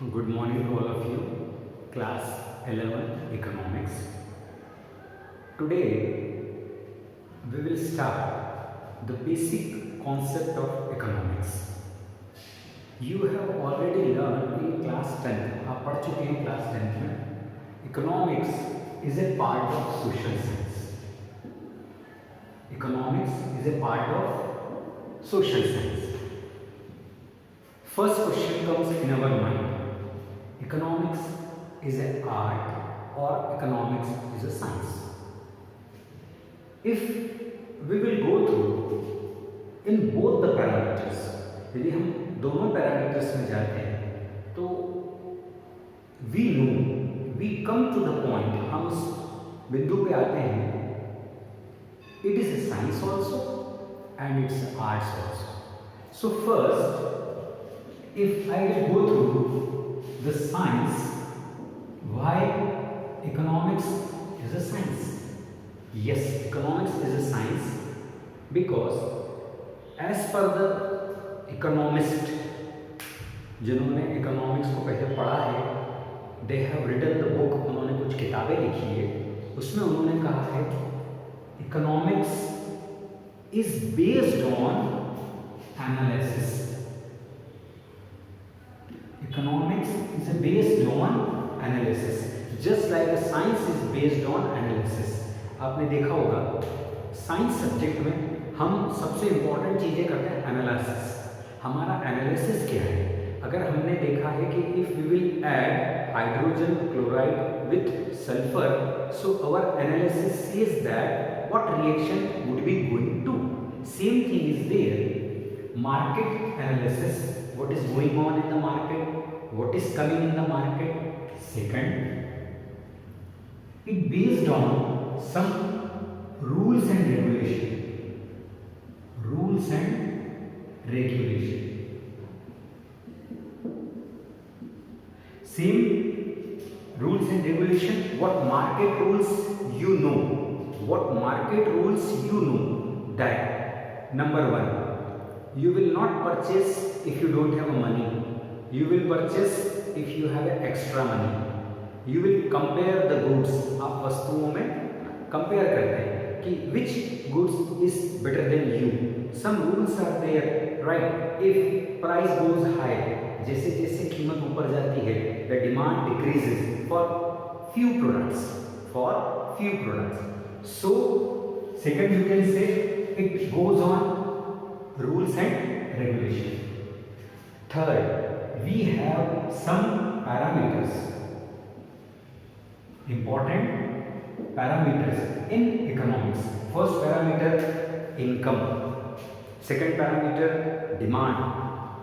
Good morning to all of you. Class 11 Economics. Today we will start the basic concept of economics. You have already learned in class 10, आप पढ़ चुके हैं class 10 में. Economics is a part of social science. Economics is a part of social science. First question comes in our mind. Economics is an art or economics is a science? If we will go through in both the parameters, यदि हम दोनों parameters में जाते हैं तो we come to the point, हम उस बिंदु पे आते हैं, it is a science also and it's arts also. So first, if I will go through the science, why economics is a science? Yes, economics is a science because as per the economist, जिन्होंने economics को पहले पढ़ा है, they have written the book, उन्होंने कुछ किताबें लिखी है, उसमें उन्होंने कहा है economics is based on analysis. Economics is based on analysis, just like a science is based on analysis. आपने देखा होगा साइंस सब्जेक्ट में हम सबसे इम्पोर्टेंट चीज़ें करते हैं एनालिसिस. हमारा एनालिसिस क्या है? अगर हमने देखा है कि if we will add hydrogen chloride with sulphur, so our analysis says that what reaction would be going to. Same thing is there. Market analysis, what is going on in the market, what is coming in the market. Second, it based on some rules and regulation. Same rules and regulation. What market rules you know, that number one, you will not purchase if you don't have money. You will purchase if you have extra money. You will compare the goods. आप वस्तुओं में compare करते हैं कि which goods is better than you. Some rules are there, right? If price goes high, जैसे जैसे कीमत ऊपर जाती है, the demand decreases for few products. So second, you can say it goes on rules and regulation. Third, we have some parameters, important parameters in economics. First parameter, income. Second parameter, demand.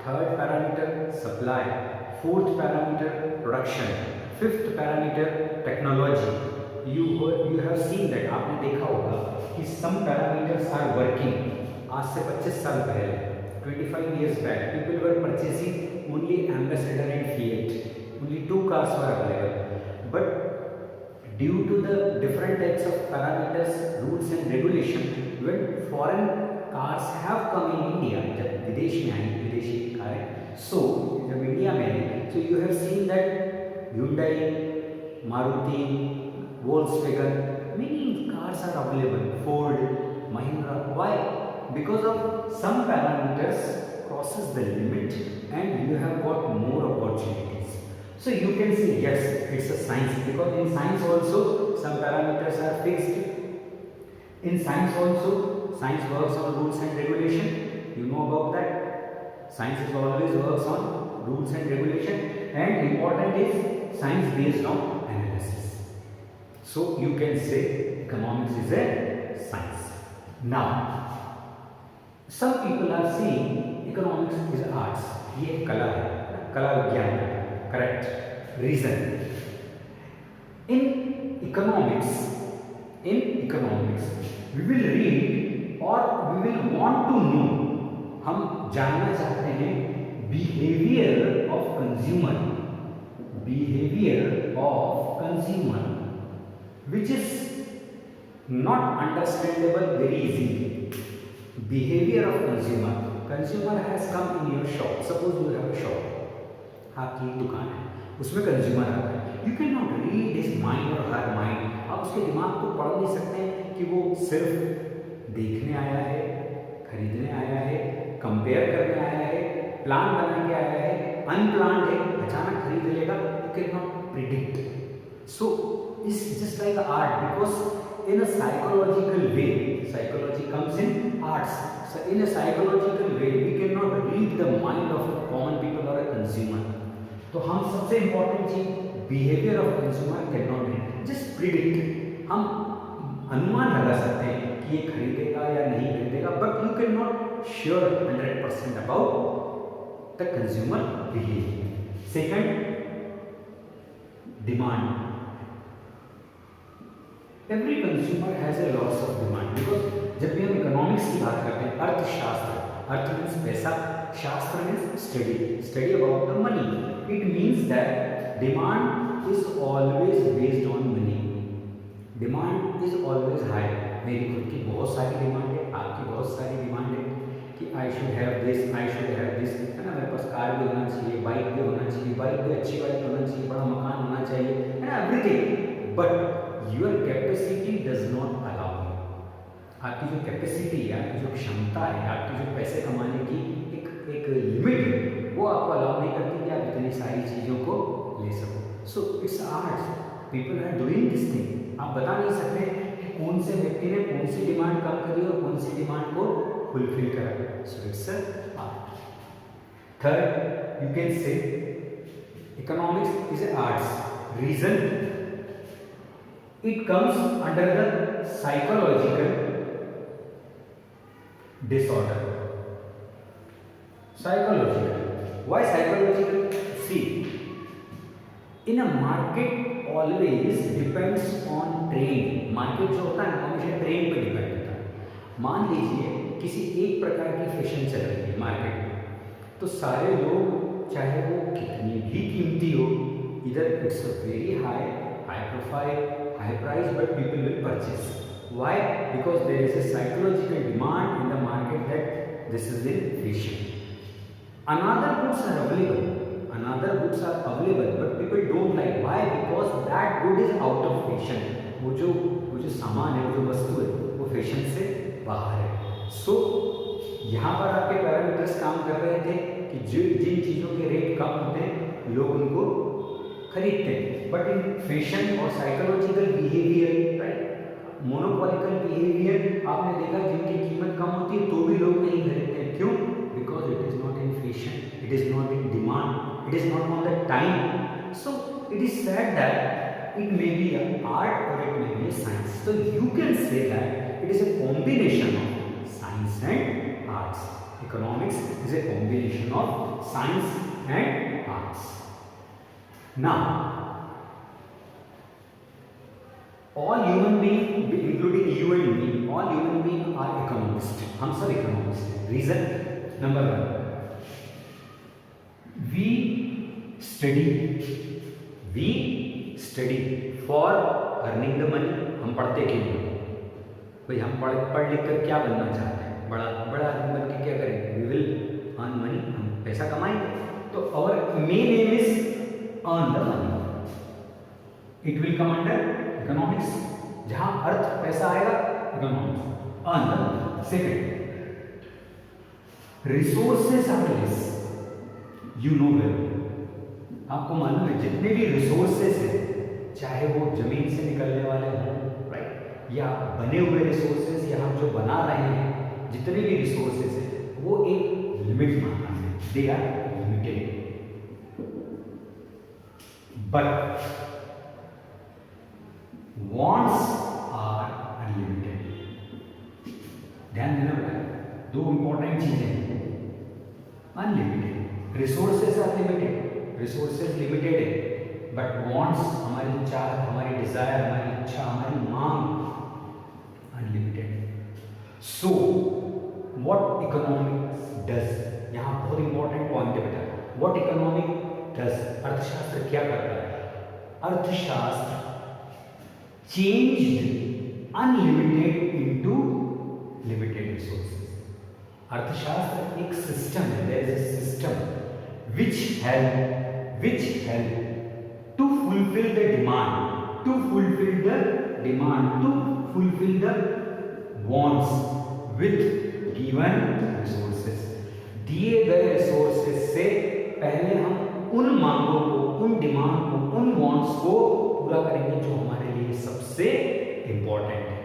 Third parameter, supply. Fourth parameter, production. Fifth parameter, technology. You have seen that, आपने देखा होगा कि some parameters are working. आज से 25 साल पहले, 25 years back, people were purchasing only Ambassador and Fiat. Only two cars were available. But due to the different types of parameters, rules and regulation, when foreign cars have come in India, जब विदेश में आई विदेशी कारें, so जब India में आई, so you have seen that Hyundai, Maruti, Volkswagen, many cars are available. Ford, Mahindra. Why? Because of some parameters crosses the limit and you have got more opportunities. So you can say yes, it's a science, because in science also some parameters are fixed. In science also, science works on rules and regulation. You know about that. Science is always works on rules and regulation, and important is science based on analysis. So you can say economics is a science. Now some people are saying economics is arts. ये कला है, कला विज्ञान है. Correct. Reason. In economics, we will read or we will want to know. हम जानना चाहते हैं behavior of consumer, which is not understandable very easily. Behavior of consumer. Consumer has come in your shop. Suppose you have a shop. आपकी एक दुकान है, उसमें consumer आता है, you can not read his mind और हर माइंड। आप उसके दिमाग को पढ़ नहीं सकते कि वो सिर्फ देखने आया है, खरीदने आया है, कंपेयर करने आया है, प्लान बना के आया है, अनप्लान्ड है, अचानक खरीद लेगा, you can not predict. So it's just like art, because in a psychological way, psychology comes in arts, so in a psychological way we cannot read the mind of a common people or a consumer. तो हम सबसे important चीज behavior of consumer cannot read, just predict। हम अनुमान लगा सकते हैं कि ये खरीदेगा या नहीं खरीदेगा, but you cannot sure 100% about the consumer behavior. Second, demand. Every consumer has a lots of demand, because जब भी हम इकोनॉमिक्स की बात करते हैं, अर्थशास्त्र, अर्थ मीन्स पैसा, शास्त्र means study about the money, it means that demand is always based on money, demand is always high. मेरी खुद की बहुत सारी डिमांड है, आपकी बहुत सारी डिमांड है कि I should have this, I should have this, है ना, मेरे पास कार भी होना चाहिए, बाइक भी होना चाहिए, बाइक भी अच्छी बाइक होना चाहिए, बड़ा मकान होना चाहिए, है ना, everything, but your capacity does not allow you। आपकी जो कैपेसिटी है, आपकी जो क्षमता है, आपकी जो पैसे कमाने की एक लिमिट है, वो आपको अलाउ नहीं करती कि आप इतनी सारी चीज़ों को ले सको। So it's art, people are doing this thing. आप बता नहीं सकते कि कौन से व्यक्ति ने कौन सी डिमांड कम करी और कौन सी डिमांड को फुलफिल करा। So it's art. Third, you can say economics is a arts. Reason, it comes under the psychological disorder। Psychological, why psychological? See, in a market always depends on trend। Market जो होता है हमेशा trend पे depend होता है। मान लीजिए किसी एक प्रकार की फैशन चल रही है मार्केट में, तो सारे लोग, चाहे वो कितनी भी कीमती हो, इधर it's very high profile, high price, but people will purchase. Why? Because there is a psychological demand in the market that this is in fashion. Another goods are available, but people don't like. Why? Because that good is out of fashion। वो जो सामान है, वो जो वस्तु है, वो fashion से बाहर है। सो यहाँ पर आपके पैरामीटर्स काम कर रहे थे कि जिन चीज़ों के रेट कम होते हैं लोग उनको खरीदते हैं, बट इन फैशन और साइकोलॉजिकल बिहेवियर, राइट, मोनोपोलिकल बिहेवियर, आपने देखा जिनकी कीमत कम होती है तो भी लोग नहीं खरीदते। क्यों? Because it is not in fashion, it is not in demand, it is not on the time. So it is said that it may be a art और it may be a science. So you can say that it is a combination of science and arts. Economics is a combination of science and arts. Now, all human beings, including you and me, all human beings are economists। हम सब economists हैं। Reason number one, we study for earning the money। हम पढ़ते क्यों हैं भाई? हम पढ़ लिख कर क्या बनना चाहते हैं? बड़ा आदमी बन के क्या करेंगे? We will earn money, हम पैसा कमाएंगे। तो our main aim is earn the money। It will come under economics। जहां अर्थ पैसा आएगा, economics. earn the money। Second, resources are less। You know well, आपको मालूम है जितने भी रिसोर्सेस हैं, चाहे वो जमीन से निकलने वाले हों, राइट, या बने हुए रिसोर्सेस, या हम जो बना रहे हैं, जितने भी रिसोर्सेस हैं वो एक लिमिट मानना है, they are limited. But wants are unlimited। ध्यान देना बेटा, दो इंपॉर्टेंट चीजें हैं। Unlimited, resources are limited, resources limited है, बट वांट्स, हमारी चाह, हमारी डिजायर, हमारी इच्छा, हमारी मांग unlimited. So what economics does, यहाँ बहुत इंपॉर्टेंट पॉइंट है बेटा, व्हाट इकोनॉमिक डज, अर्थशास्त्र क्या करता है? अर्थशास्त्र changed unlimited into limited resources. अर्थशास्त्र एक सिस्टम है, there is a system which have which help to fulfill the demand, to fulfill the demand, to fulfill the wants with given resources. दिए गए रिसोर्सेज से पहले हम उन मांगों को, उन डिमांड को, उन वॉन्ट्स को पूरा करेंगे जो हमारे लिए सबसे इंपॉर्टेंट है.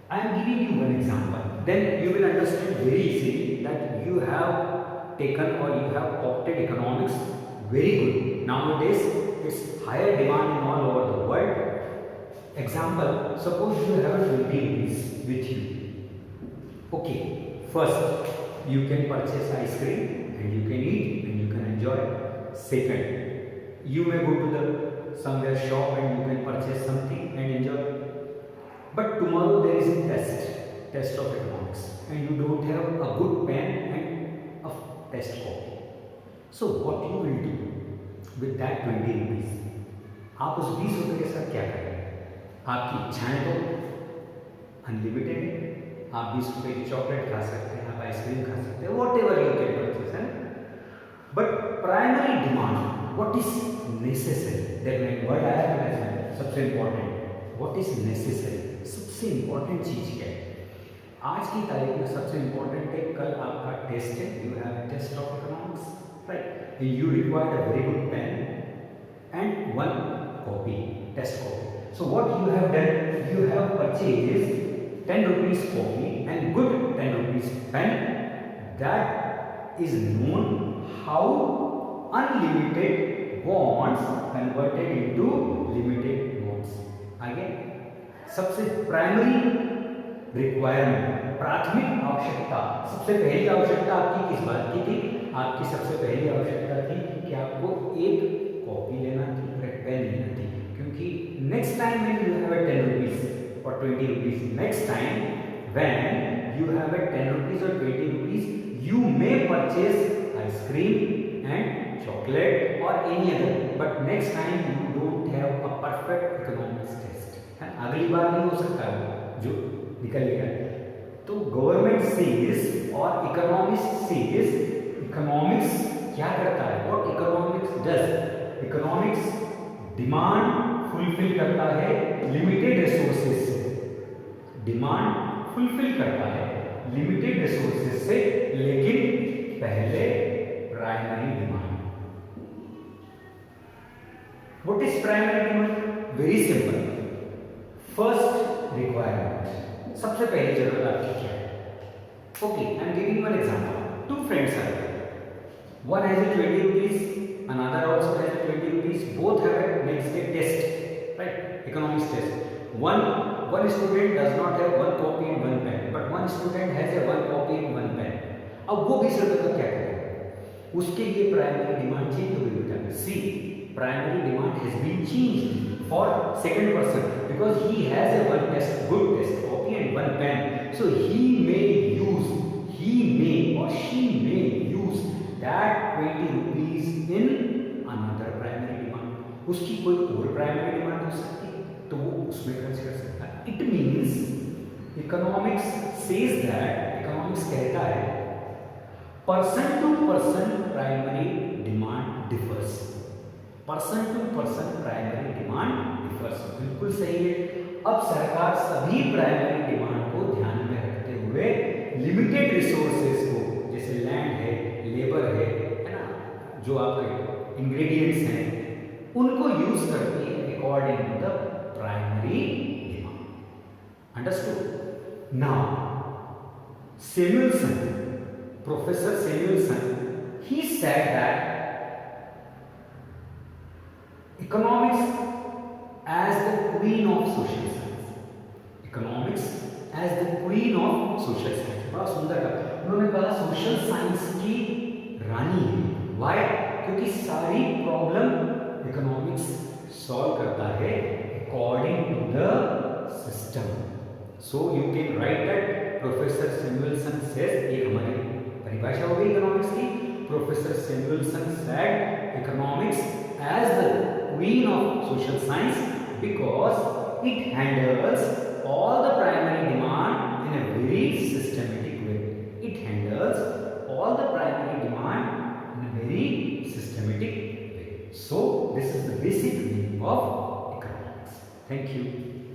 I am giving you one example. Then you will understand very easily that you have taken or you have opted economics very good. Nowadays, it's higher demand in all over the world. Example, suppose you have 20 rupees with you. Okay, first you can purchase ice cream and you can eat and you can enjoy. Second, you may go to the somewhere shop and you can purchase something and enjoy. But tomorrow there is a test of economics, and you don't have a good pen and a test copy. So what you will do with that 20 rupees? आप उस 20 रुपये के साथ क्या करेंगे? आपकी इच्छाएं तो अनलिमिटेड है. आप 20 रुपये की चॉकलेट खा सकते हैं, आप आइसक्रीम खा सकते हैं, whatever you can purchase है. But primary demand, what is necessary, that word आया है सबसे इंपॉर्टेंट. व्हाट इज नेसेसरी, सबसे इंपॉर्टेंट चीज क्या है आज की तारीख में? सबसे इंपॉर्टेंट है, कल आपका टेस्ट है, you have test of economics, right? You require a very good pen and one copy, test copy. So what you have done, you have purchase 10 rupees copy and good 10 rupees pen. That is known how unlimited wants converted into limited wants. आगे सबसे primary requirement, प्राथमिक आवश्यकता, सबसे पहली आवश्यकता आपकी किस बात की थी? आपकी सबसे पहली आवश्यकता थी कि आपको एक कॉपी लेना थी, एक पेन लेना थी, क्योंकि next time when you have 10 rupees or 20 rupees, next time when you have a 10 rupees or 20 rupees, you may purchase ice cream and chocolate or any other, but next time you don't have a perfect economics test. अगली बार नहीं हो सकता जो निकलेगा. तो government says और economics says, economics क्या करता है? What economics does, economics demand fulfil करता है लिमिटेड रिसोर्सेज से, डिमांड फुलफिल करता है लिमिटेड रिसोर्सेज से, लेकिन पहले primary demand. What is primary demand? Very simple, first requirement, सबसे पहली जरूरत आपकी क्या है? Okay, I am giving one example. Two friends are there, one has 20 rupees, another also has 20 rupees, both have a next day test, right? Economics test. One student does not have one copy and one pen, but one student has a one copy and one pen. अब वो 20 रुपये का क्या करेगा? उसके लिए primary demand change हो गई बेटा. See, primary demand has been changed for second person because he has a one test, good test copy and one pen. So he may or she may use that 20 rupees in another primary demand. उसकी कोई और primary demand हो सकती है तो वो उसमें खर्च कर सकता है. It means economics says that, economics कहता है person to person primary demand differs, person to person primary demand differs. बिल्कुल सही है. अब सरकार सभी प्राइमरी डिमांड को ध्यान में रखते हुए लिमिटेड रिसोर्सेज को, जैसे लैंड है, लेबर है ना, जो आपके इंग्रेडिएंट्स हैं, उनको यूज करती है according to the primary demand. Understood? Now Samuelson, Professor Samuelson, he said that economics as the queen of social science, economics as the queen of social science. बड़ा सुंदर कहा. उन्होंने कहा सोशल साइंस की रानी है. वाई? क्योंकि सारी प्रॉब्लम इकोनॉमिक्स सॉल्व करता है according to the system. So you can write that professor Samuelson says, ये हमारी परिभाषा हो गई इकोनॉमिक्स की. Professor Samuelson said economics as the queen of social science because it handles all the primary demand in a very systematic way. It handles all the primary demand in a very systematic way. basic meaning of economics. Thank you.